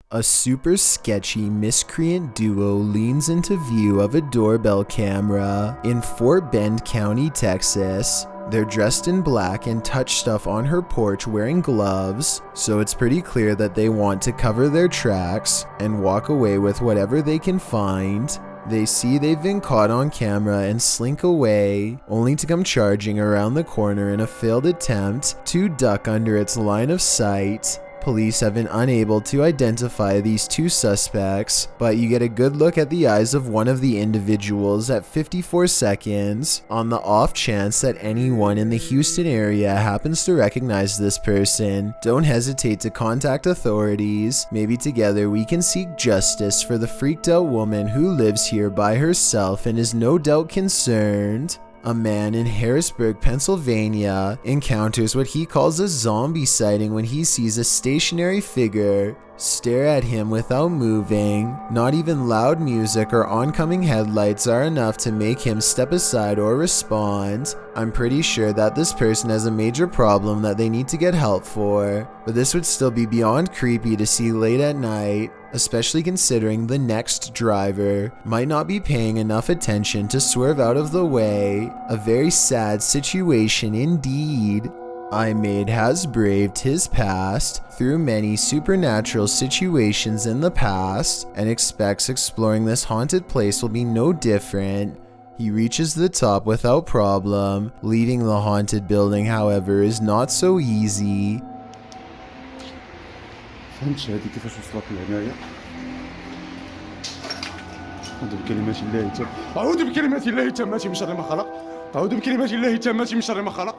A super sketchy miscreant duo leans into view of a doorbell camera in Fort Bend County, Texas. They're dressed in black and touch stuff on her porch wearing gloves, so it's pretty clear that they want to cover their tracks and walk away with whatever they can find. They see they've been caught on camera and slink away, only to come charging around the corner in a failed attempt to duck under its line of sight. Police have been unable to identify these two suspects, but you get a good look at the eyes of one of the individuals at 54 seconds. On the off chance that anyone in the Houston area happens to recognize this person, don't hesitate to contact authorities. Maybe together we can seek justice for the freaked out woman who lives here by herself and is no doubt concerned. A man in Harrisburg, Pennsylvania, encounters what he calls a zombie sighting when he sees a stationary figure stare at him without moving. Not even loud music or oncoming headlights are enough to make him step aside or respond. I'm pretty sure that this person has a major problem that they need to get help for, but this would still be beyond creepy to see late at night, especially considering the next driver might not be paying enough attention to swerve out of the way. A very sad situation indeed. iMade has braved his past through many supernatural situations in the past and expects exploring this haunted place will be no different. He reaches the top without problem. Leaving the haunted building, however, is not so easy. فهمتش هذه كيفاش وصلت لهنايا. أعوذ بكلمات الله التامة. أعوذ بكلمات الله التامة من شر ما خلق. أعوذ بكلمات الله التامة من شر ما خلق.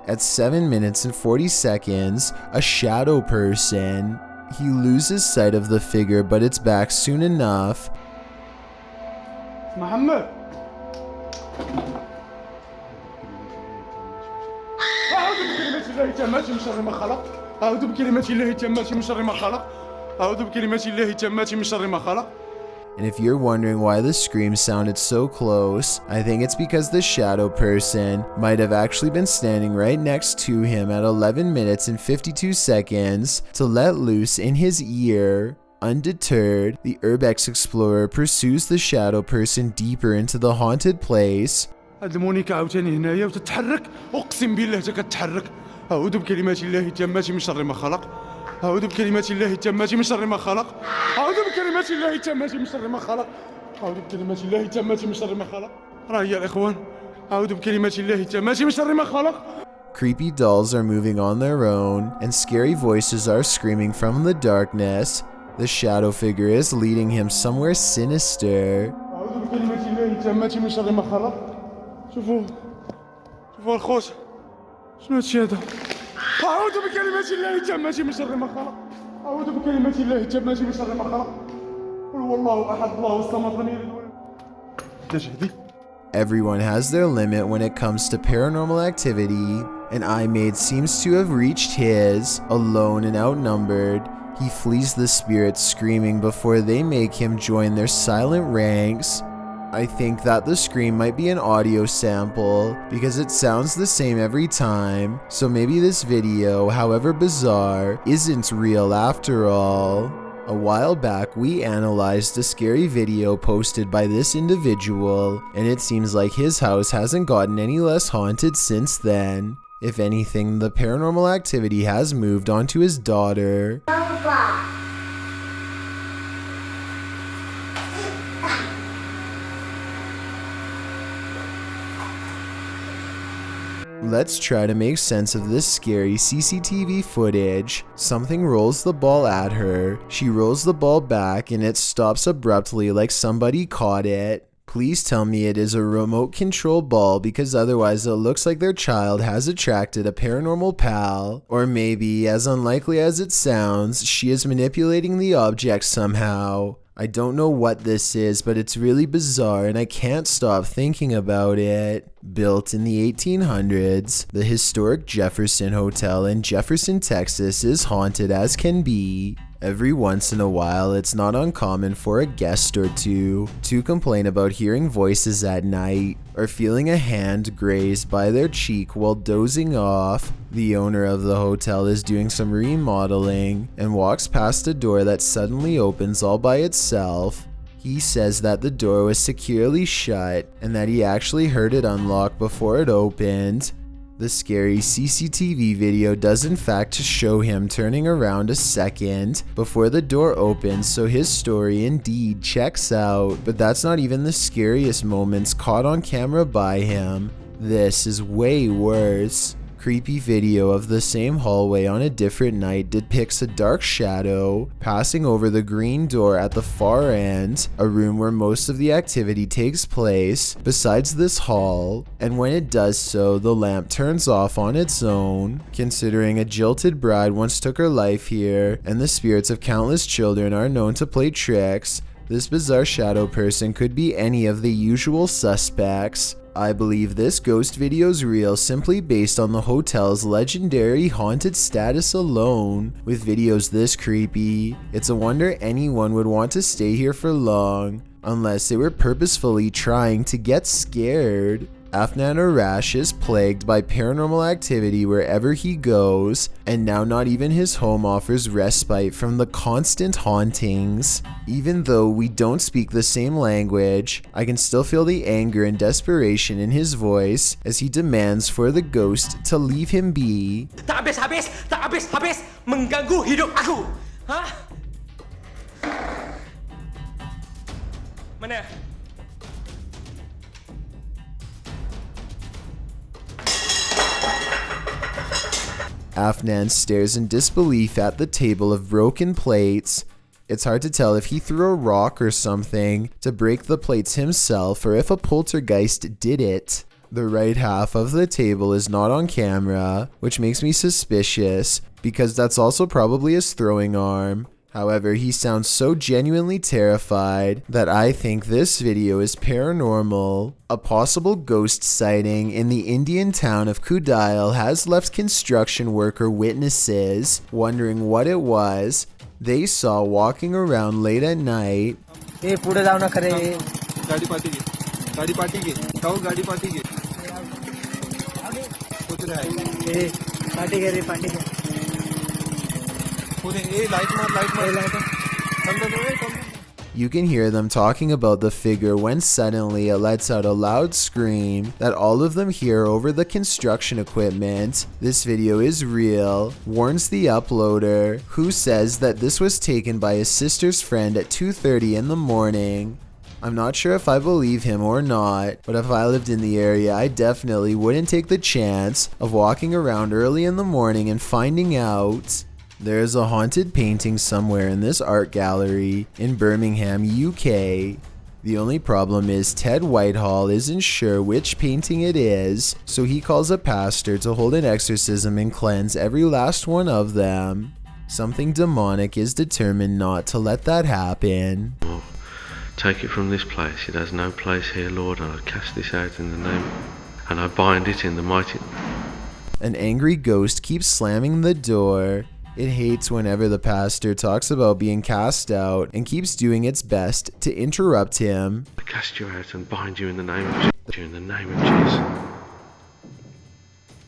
At 7 minutes and 40 seconds, a shadow person. He loses sight of the figure, but it's back soon enough. محمد. أعوذ بكلمات الله التامة من شر ما خلق. أعوذ بكلمات الله التامة من شر ما خلق. أعوذ بكلمات الله التامة من شر ما خلق. And if you're wondering why the scream sounded so close, I think it's because the shadow person might have actually been standing right next to him at 11 minutes and 52 seconds to let loose in his ear. Undeterred, the Urbex explorer pursues the shadow person deeper into the haunted place. هاد المونيكا عاوتاني هنايا وتتحرك، أقسم بالله تتحرك. أعوذ بكلمات الله التامة من شر ما خلق. أعوذ بكلمات الله التامة من شر ما خلق. أعوذ بكلمات الله التامة من شر ما خلق. أعوذ بكلمات الله التامة من شر ما خلق. راه يا الإخوان، أعوذ بكلمات الله التامة من شر ما خلق. Creepy dolls are moving on their own, and scary voices are screaming from the darkness. The shadow figure is leading him somewhere sinister. أعوذ بكلمات الله التامة من شر ما خلق. شوفوا الخوت، شنو هادشي هذا؟ أعوذ بكلمات الله التامة من شر ما خلق. أعوذ بكلمات الله التامة من شر ما خلق. قل هو الله أحد الله الصمد لم يلد ولم يولد. Everyone has their limit when it comes to paranormal activity, and iMade seems to have reached his. Alone and outnumbered, he flees the spirits screaming before they make him join their silent ranks. I think that the scream might be an audio sample because it sounds the same every time, so maybe this video, however bizarre, isn't real after all. A while back, we analyzed a scary video posted by this individual, and it seems like his house hasn't gotten any less haunted since then. If anything, the paranormal activity has moved on to his daughter. Let's try to make sense of this scary CCTV footage. Something rolls the ball at her. She rolls the ball back and it stops abruptly like somebody caught it. Please tell me it is a remote control ball because otherwise it looks like their child has attracted a paranormal pal. Or maybe, as unlikely as it sounds, she is manipulating the object somehow. I don't know what this is, but it's really bizarre and I can't stop thinking about it. Built in the 1800s, the historic Jefferson Hotel in Jefferson, Texas is haunted as can be. Every once in a while, it's not uncommon for a guest or two to complain about hearing voices at night or feeling a hand grazed by their cheek while dozing off. The owner of the hotel is doing some remodeling and walks past a door that suddenly opens all by itself. He says that the door was securely shut and that he actually heard it unlock before it opened. The scary CCTV video does in fact show him turning around a second before the door opens, so his story indeed checks out. But that's not even the scariest moments caught on camera by him. This is way worse. Creepy video of the same hallway on a different night depicts a dark shadow passing over the green door at the far end, a room where most of the activity takes place besides this hall, and when it does so, the lamp turns off on its own. Considering a jilted bride once took her life here, and the spirits of countless children are known to play tricks, this bizarre shadow person could be any of the usual suspects. I believe this ghost video's real simply based on the hotel's legendary haunted status alone. With videos this creepy, it's a wonder anyone would want to stay here for long, unless they were purposefully trying to get scared. Afnan Arash is plagued by paranormal activity wherever he goes, and now not even his home offers respite from the constant hauntings. Even though we don't speak the same language, I can still feel the anger and desperation in his voice as he demands for the ghost to leave him be. Tak habis, mengganggu hidup aku. Hah? Mana? Afnan stares in disbelief at the table of broken plates. It's hard to tell if he threw a rock or something to break the plates himself or if a poltergeist did it. The right half of the table is not on camera, which makes me suspicious because that's also probably his throwing arm. However, he sounds so genuinely terrified that I think this video is paranormal. A possible ghost sighting in the Indian town of Kudail has left construction worker witnesses wondering what it was they saw walking around late at night. You can hear them talking about the figure when suddenly it lets out a loud scream that all of them hear over the construction equipment. This video is real, warns the uploader, who says that this was taken by his sister's friend at 2:30 in the morning. I'm not sure if I believe him or not, but if I lived in the area, I definitely wouldn't take the chance of walking around early in the morning and finding out. There's a haunted painting somewhere in this art gallery in Birmingham, UK. The only problem is Ted Whitehall isn't sure which painting it is, so he calls a pastor to hold an exorcism and cleanse every last one of them. Something demonic is determined not to let that happen. Take it from this place, it has no place here, Lord, and I cast this out in the name, and I bind it in the mighty... An angry ghost keeps slamming the door. It hates whenever the pastor talks about being cast out and keeps doing its best to interrupt him. I cast you out and bind you in the name of Jesus. In the name of Jesus.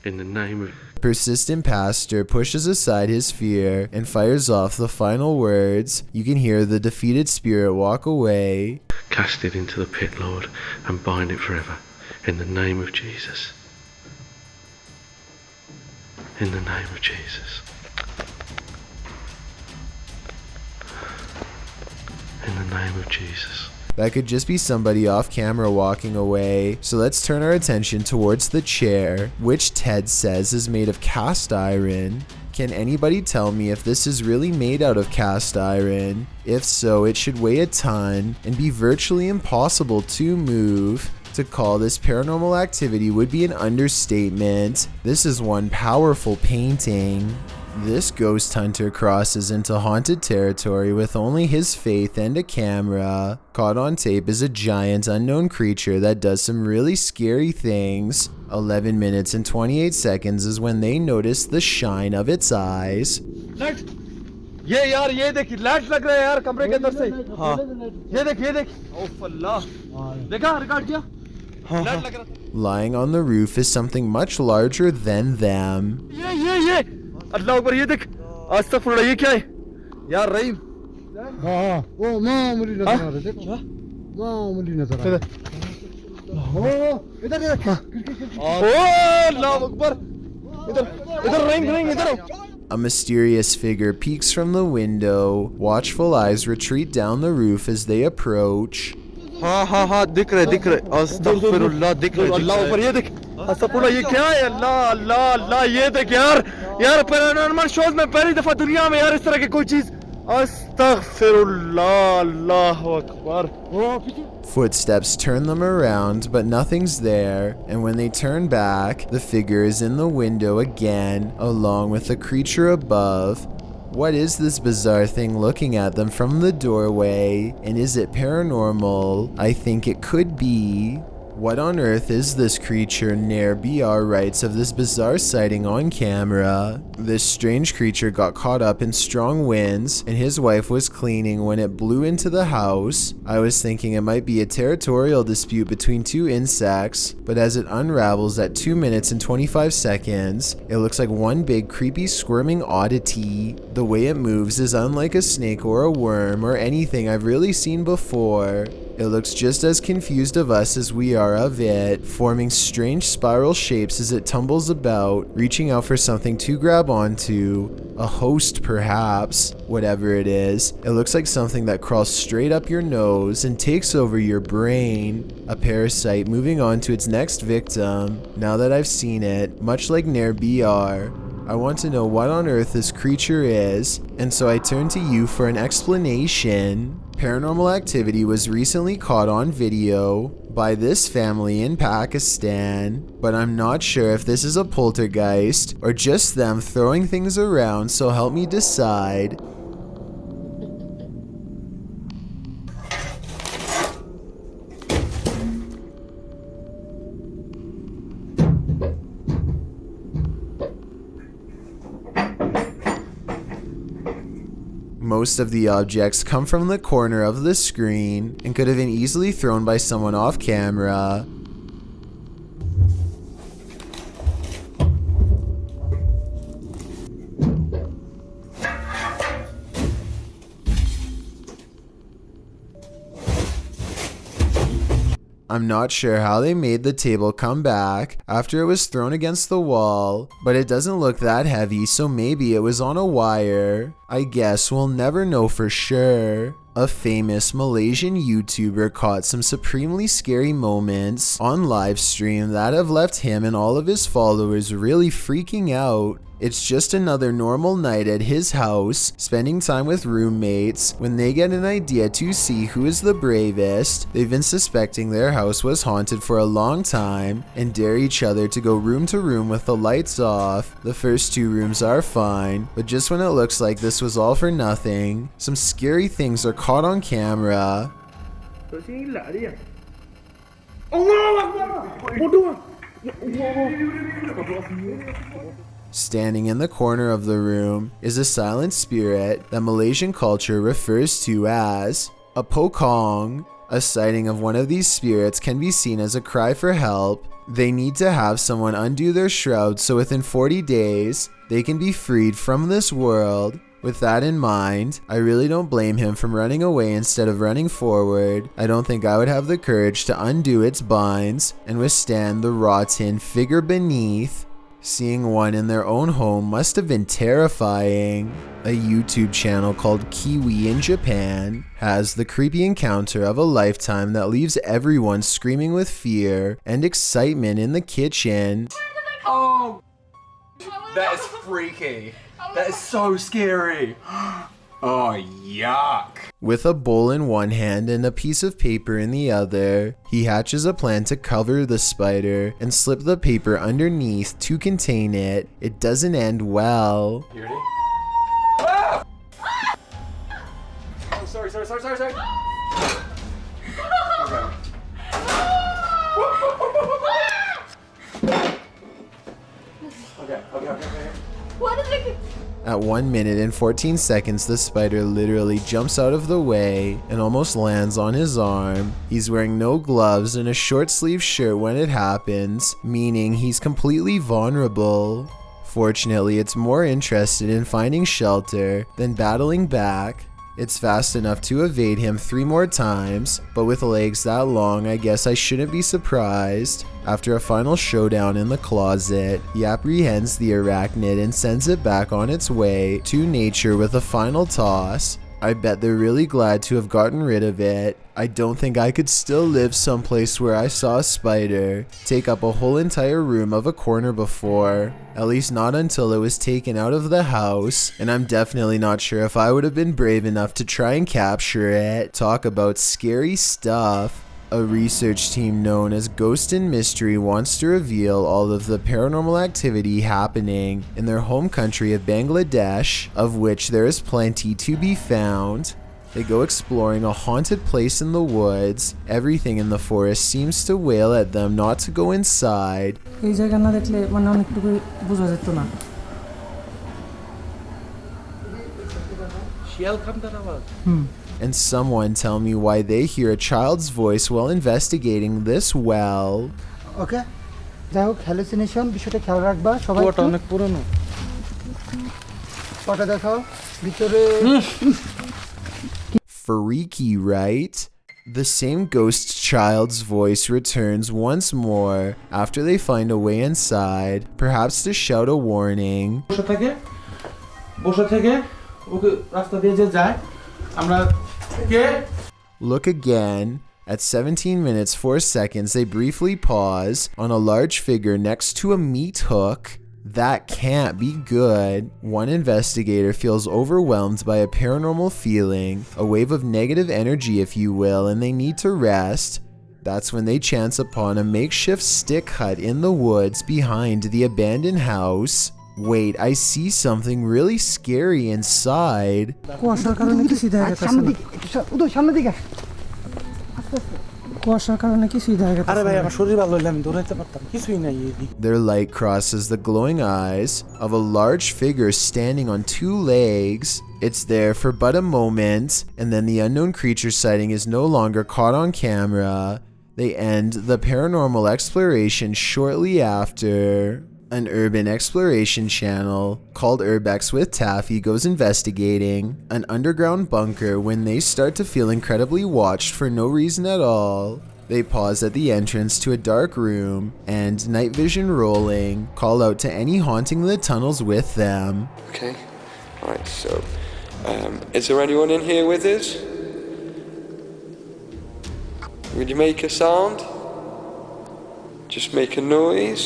In the name of... Persistent pastor pushes aside his fear and fires off the final words. You can hear the defeated spirit walk away. Cast it into the pit, Lord, and bind it forever. In the name of Jesus. In the name of Jesus. In the name of Jesus. That could just be somebody off camera walking away, so let's turn our attention towards the chair, which Ted says is made of cast iron. Can anybody tell me if this is really made out of cast iron? If so, it should weigh a ton and be virtually impossible to move. To call this paranormal activity would be an understatement. This is one powerful painting. This ghost hunter crosses into haunted territory with only his faith and a camera. Caught on tape is a giant unknown creature that does some really scary things. 11 minutes and 28 seconds is when they notice the shine of its eyes. ये यार ये देख light लग रहा है यार कमरे के अंदर से। हाँ ये देख ओफ अल्लाह देखा रिकॉर्ड किया लाइट लग रहा था। Lying on the roof is something much larger than them. ये अल्लाह अकबर ये देख अस्तगफुरुल्लाह ये क्या है यार रहीम। हाँ वो मामूली नजर आ रहा है देखो मामूली नजर आ रहा है। इधर ओ अल्लाह अकबर इधर रहीम इधर। A mysterious figure peeks from the window. Watchful eyes retreat down the roof as they approach. हाँ दिख रहे अस्तगफुरुल्लाह दिख रहे अल्लाह ऊपर ये देख अस्तगफुरुल्लाह ये क्या है अल्लाह ये देख यार पैरानॉर्मल शोज में पहली दफा दुनिया में यार इस तरह की कोई चीज अस्तगफिरुल्लाह अल्लाहु Akbar. Footsteps turn them around, but nothing's there, and when they turn back, the figure is in the window again, along with the creature above. What is this bizarre thing looking at them from the doorway, and is it paranormal? I think it could be. What on earth is this creature? Nair BR writes of this bizarre sighting on camera. This strange creature got caught up in strong winds, and his wife was cleaning when it blew into the house. I was thinking it might be a territorial dispute between two insects, but as it unravels at 2 minutes and 25 seconds, it looks like one big creepy squirming oddity. The way it moves is unlike a snake or a worm or anything I've really seen before. It looks just as confused of us as we are of it, forming strange spiral shapes as it tumbles about, reaching out for something to grab onto. A host, perhaps. Whatever it is, it looks like something that crawls straight up your nose and takes over your brain. A parasite moving on to its next victim. Now that I've seen it, much like Nair BR, I want to know what on earth this creature is, and so I turn to you for an explanation. Paranormal activity was recently caught on video by this family in Pakistan, but I'm not sure if this is a poltergeist or just them throwing things around, so help me decide. Most of the objects come from the corner of the screen and could have been easily thrown by someone off camera. I'm not sure how they made the table come back after it was thrown against the wall, but it doesn't look that heavy, so maybe it was on a wire. I guess we'll never know for sure. A famous Malaysian YouTuber caught some supremely scary moments on live stream that have left him and all of his followers really freaking out. It's just another normal night at his house, spending time with roommates, when they get an idea to see who is the bravest. They've been suspecting their house was haunted for a long time, and dare each other to go room to room with the lights off. The first 2 rooms are fine, but just when it looks like this was all for nothing, some scary things are caught on camera. Standing in the corner of the room is a silent spirit that Malaysian culture refers to as a pokong. A sighting of one of these spirits can be seen as a cry for help. They need to have someone undo their shroud so within 40 days, they can be freed from this world. With that in mind, I really don't blame him from running away instead of running forward. I don't think I would have the courage to undo its binds and withstand the rotten figure beneath. Seeing one in their own home must have been terrifying. A YouTube channel called Kiwi in Japan has the creepy encounter of a lifetime that leaves everyone screaming with fear and excitement in the kitchen. Oh, that is freaky. That is so scary. Oh, yuck. With a bowl in one hand and a piece of paper in the other, he hatches a plan to cover the spider and slip the paper underneath to contain it. It doesn't end well. You ready? Ah! Oh, sorry. Okay. Okay. What is it? At 1 minute and 14 seconds, the spider literally jumps out of the way and almost lands on his arm. He's wearing no gloves and a short sleeve shirt when it happens, meaning he's completely vulnerable. Fortunately, it's more interested in finding shelter than battling back. It's fast enough to evade him 3 more times, but with legs that long, I guess I shouldn't be surprised. After a final showdown in the closet, he apprehends the arachnid and sends it back on its way to nature with a final toss. I bet they're really glad to have gotten rid of it. I don't think I could still live someplace where I saw a spider take up a whole entire room of a corner before. At least not until it was taken out of the house, and I'm definitely not sure if I would have been brave enough to try and capture it. Talk about scary stuff. A research team known as Ghost and Mystery wants to reveal all of the paranormal activity happening in their home country of Bangladesh, of which there is plenty to be found. They go exploring a haunted place in the woods. Everything in the forest seems to wail at them not to go inside. And someone tell me why they hear a child's voice while investigating this well. Okay. যাই হোক hallucination বিষয়টা খেয়াল রাখবা সবাই একটু অনেক পুরনো পটা দেখাও ভিতরে Freaky, right? The same ghost child's voice returns once more after they find a way inside, perhaps to shout a warning. Look again. At 17 minutes 4 seconds, they briefly pause on a large figure next to a meat hook. That can't be good. One investigator feels overwhelmed by a paranormal feeling, a wave of negative energy if you will, and they need to rest. That's when they chance upon a makeshift stick hut in the woods behind the abandoned house. Wait, I see something really scary inside. Their light crosses the glowing eyes of a large figure standing on 2 legs. It's there for but a moment, and then the unknown creature sighting is no longer caught on camera. They end the paranormal exploration shortly after. An urban exploration channel called Urbex with Taffy goes investigating an underground bunker when they start to feel incredibly watched for no reason at all. They pause at the entrance to a dark room and, night vision rolling, call out to any haunting the tunnels with them. Okay, right, so is there anyone in here with us? Would you make a sound? Just make a noise.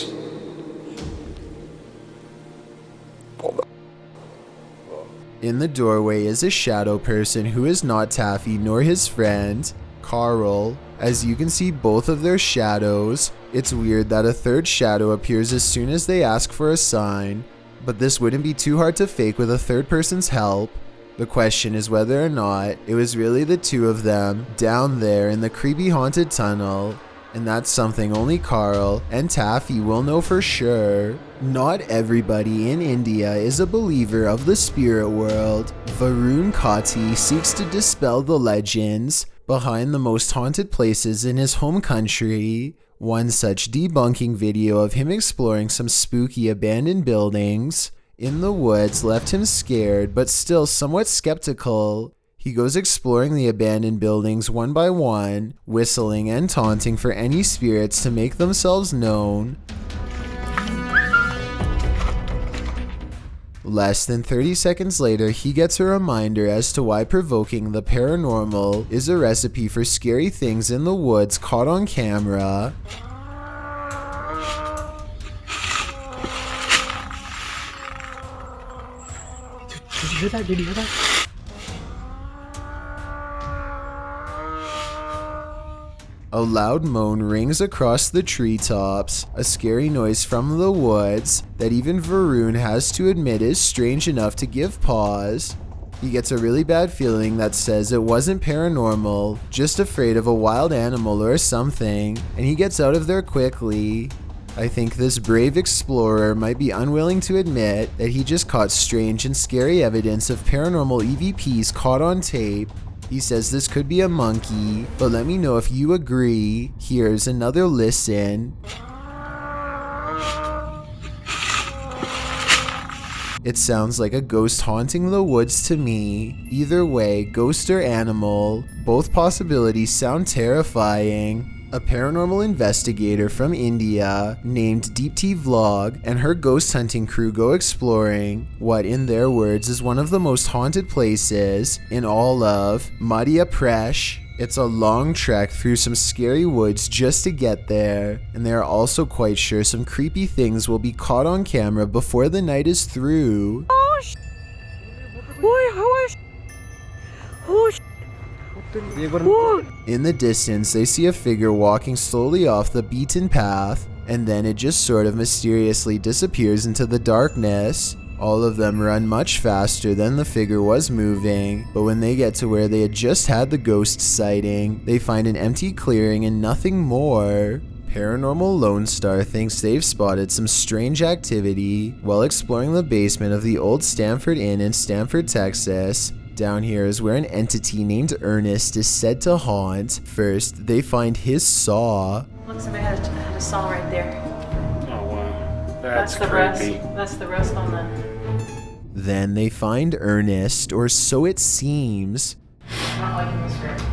In the doorway is a shadow person who is not Taffy nor his friend, Carl. As you can see both of their shadows. It's weird that a third shadow appears as soon as they ask for a sign, but this wouldn't be too hard to fake with a third person's help. The question is whether or not it was really the 2 of them down there in the creepy haunted tunnel. And that's something only Carl and Taffy will know for sure. Not everybody in India is a believer of the spirit world. Varun Kati seeks to dispel the legends behind the most haunted places in his home country. One such debunking video of him exploring some spooky abandoned buildings in the woods left him scared but still somewhat skeptical. He goes exploring the abandoned buildings one by one, whistling and taunting for any spirits to make themselves known. Less than 30 seconds later, he gets a reminder as to why provoking the paranormal is a recipe for scary things in the woods caught on camera. A loud moan rings across the treetops, a scary noise from the woods that even Varun has to admit is strange enough to give pause. He gets a really bad feeling that says it wasn't paranormal, just afraid of a wild animal or something, and he gets out of there quickly. I think this brave explorer might be unwilling to admit that he just caught strange and scary evidence of paranormal EVPs caught on tape. He says this could be a monkey, but let me know if you agree. Here's another listen. It sounds like a ghost haunting the woods to me. Either way, ghost or animal, both possibilities sound terrifying. A paranormal investigator from India named Deepti Vlog and her ghost hunting crew go exploring what, in their words, is one of the most haunted places in all of Madhya Pradesh. It's a long trek through some scary woods just to get there, and they are also quite sure some creepy things will be caught on camera before the night is through. In the distance, they see a figure walking slowly off the beaten path, and then it just sort of mysteriously disappears into the darkness. All of them run much faster than the figure was moving, but when they get to where they had just had the ghost sighting, they find an empty clearing and nothing more. Paranormal Lone Star thinks they've spotted some strange activity while exploring the basement of the old Stanford Inn in Stanford, Texas. Down here is where an entity named Ernest is said to haunt. First, they find his saw. Look, somebody had a saw right there. Oh wow, that's the creepy. rest. That's the rest on the... Then they find Ernest, or so it seems. Not liking this script.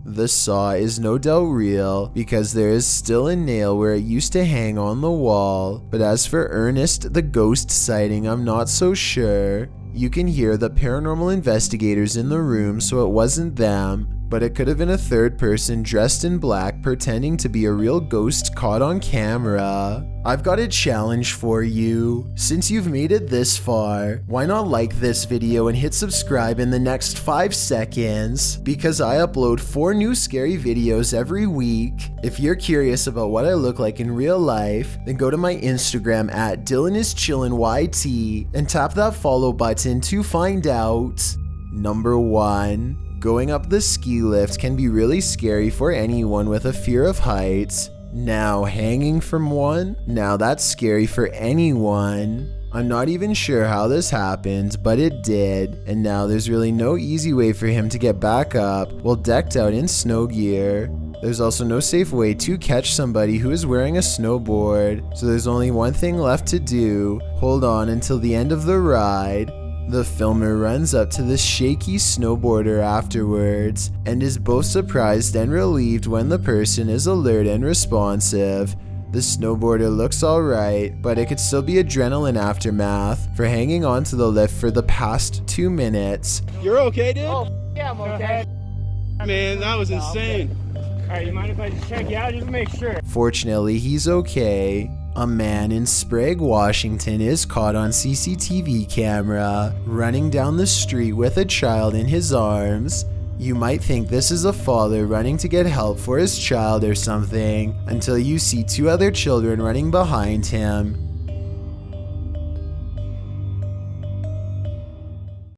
The saw is no doubt real because there is still a nail where it used to hang on the wall, but as for Ernest the ghost sighting, I'm not so sure. You can hear the paranormal investigators in the room, so it wasn't them, but it could have been a third person dressed in black pretending to be a real ghost caught on camera. I've got a challenge for you. Since you've made it this far, why not like this video and hit subscribe in the next 5 seconds? Because I upload 4 new scary videos every week. If you're curious about what I look like in real life, then go to my Instagram at DylanIsChillinYT and tap that follow button to find out. Number 1. Going up the ski lift can be really scary for anyone with a fear of heights. Now, hanging from one? Now that's scary for anyone. I'm not even sure how this happened, but it did, and now there's really no easy way for him to get back up while decked out in snow gear. There's also no safe way to catch somebody who is wearing a snowboard, so there's only one thing left to do: hold on until the end of the ride. The filmer runs up to the shaky snowboarder afterwards and is both surprised and relieved when the person is alert and responsive. The snowboarder looks alright, but it could still be adrenaline aftermath for hanging on to the lift for the past 2 minutes. You're okay, dude? Oh, yeah, I'm okay. Man, that was insane. Alright, you mind if I just check you out just to make sure? Fortunately, he's okay. A man in Sprague, Washington is caught on CCTV camera running down the street with a child in his arms. You might think this is a father running to get help for his child or something, until you see 2 other children running behind him.